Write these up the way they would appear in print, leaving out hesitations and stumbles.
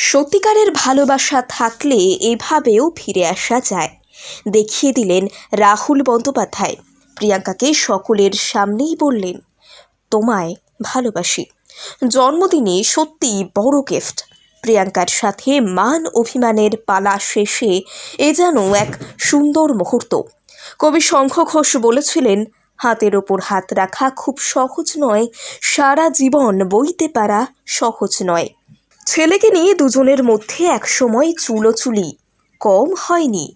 সত্যিকারের ভালোবাসা থাকলে এভাবেও ফিরে আসা যায়, দেখিয়ে দিলেন রাহুল বন্দ্যোপাধ্যায়। প্রিয়াঙ্কাকে সকলের সামনেই বললেন, তোমায় ভালোবাসি। জন্মদিনে সত্যিই বড় গিফট। প্রিয়াঙ্কার সাথে মান অভিমানের পালা শেষে এ যেন এক সুন্দর মুহূর্ত। কবি শঙ্খ ঘোষ বলেছিলেন, হাতের ওপর হাত রাখা খুব সহজ নয়, সারা জীবন বইতে পারা সহজ নয়। ছেলেকে নিয়ে দুজনের মধ্যে একসময় চুলোচুলি কম হয়নি।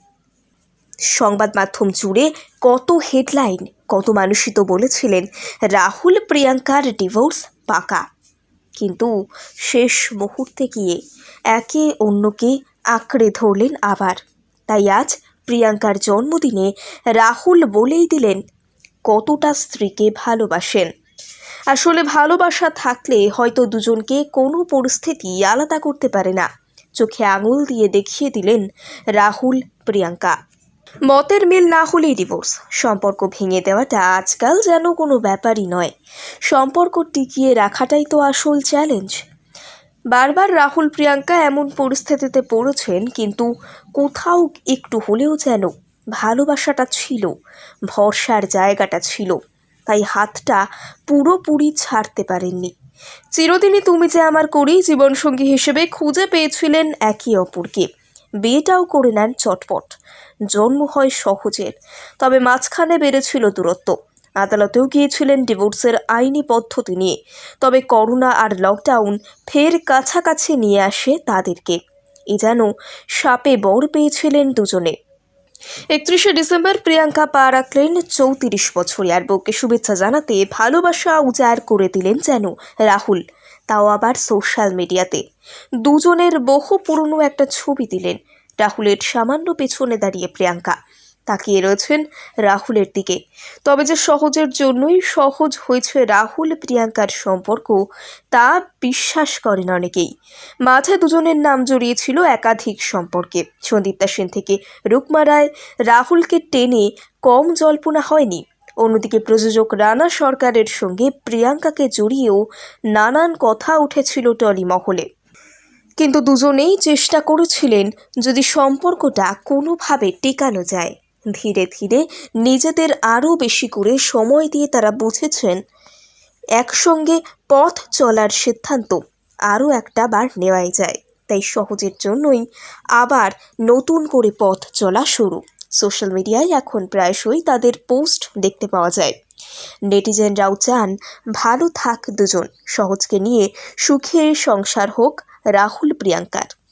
সংবাদ মাধ্যম জুড়ে কত হেডলাইন, কত মানুষই তো বলেছিলেন রাহুল প্রিয়াঙ্কার ডিভোর্স পাকা। কিন্তু শেষ মুহূর্তে গিয়ে একে অন্যকে আঁকড়ে ধরলেন আবার। তাই আজ প্রিয়াঙ্কার জন্মদিনে রাহুল বলেই দিলেন কতটা স্ত্রীকে ভালোবাসেন। আসলে ভালোবাসা থাকলে হয়তো দুজনকে কোনো পরিস্থিতি আলাদা করতে পারে না। চোখে আঙুল দিয়ে দেখিয়ে দিলেন রাহুল প্রিয়াঙ্কা। মতের মিল না হলেই ডিভোর্স। সম্পর্ক ভেঙে দেওয়াটা আজকাল যেন কোনো ব্যাপারই নয়। সম্পর্ক টিকিয়ে রাখাটাই তো আসল চ্যালেঞ্জ। বারবার রাহুল প্রিয়াঙ্কা এমন পরিস্থিতিতে পড়েছেন, কিন্তু কোথাও একটু হলেও যেন ভালোবাসাটা ছিল, ভরসার জায়গাটা ছিল। তাই হাতটা পুরোপুরি ছাড়তে পারেননি। চিরদিনই তুমি যে আমার করেই জীবনসঙ্গী হিসেবে খুঁজে পেয়েছিলেন একে অপরকে। বিয়েটাও করে নেন চটপট। জন্ম হয় সহজের, তবে মাঝখানে বেড়েছিল দূরত্ব। আদালতেও গিয়েছিলেন ডিভোর্সের আইনি পদ্ধতি নিয়ে, তবে করোনা আর লকডাউন ফের কাছাকাছি নিয়ে আসে তাদেরকে। এ যেন সাপে বর পেয়েছিলেন দুজনে। 31শে ডিসেম্বর প্রিয়াঙ্কা পা রাখলেন 34 বছরে। আর বউকে শুভেচ্ছা জানাতে ভালোবাসা উজাড় করে দিলেন যেন রাহুল, তাও আবার সোশ্যাল মিডিয়াতে। দুজনের বহু পুরনো একটা ছবি দিলেন। রাহুলের সামান্য পেছনে দাঁড়িয়ে প্রিয়াঙ্কা তাকিয়ে রয়েছেন রাহুলের দিকে। তবে যে সহজের জন্যই সহজ হয়েছে রাহুল প্রিয়াঙ্কার সম্পর্ক, তা বিশ্বাস করেন অনেকেই। মাঝে দুজনের নাম জড়িয়েছিল একাধিক সম্পর্কে। সন্দীপ্তা সেন থেকে রুকমা রায়, রাহুলকে টেনে কম জল্পনা হয়নি। অন্যদিকে প্রযোজক রানা সরকারের সঙ্গে প্রিয়াঙ্কাকে জড়িয়েও নানান কথা উঠেছিল টলি মহলে। কিন্তু দুজনেই চেষ্টা করেছিলেন যদি সম্পর্কটা কোনোভাবে টেকানো যায়। ধীরে ধীরে নিজেদের আরও বেশি করে সময় দিয়ে তারা বুঝেছেন একসঙ্গে পথ চলার সিদ্ধান্ত আরও একটা বার নেওয়াই যায়। তাই সহজের জন্যই আবার নতুন করে পথ চলা শুরু। সোশ্যাল মিডিয়ায় এখন প্রায়শই তাদের পোস্ট দেখতে পাওয়া যায়। নেটিজেনরাও চান ভালো থাক দুজন, সহজকে নিয়ে সুখের সংসার হোক রাহুল প্রিয়াঙ্কার।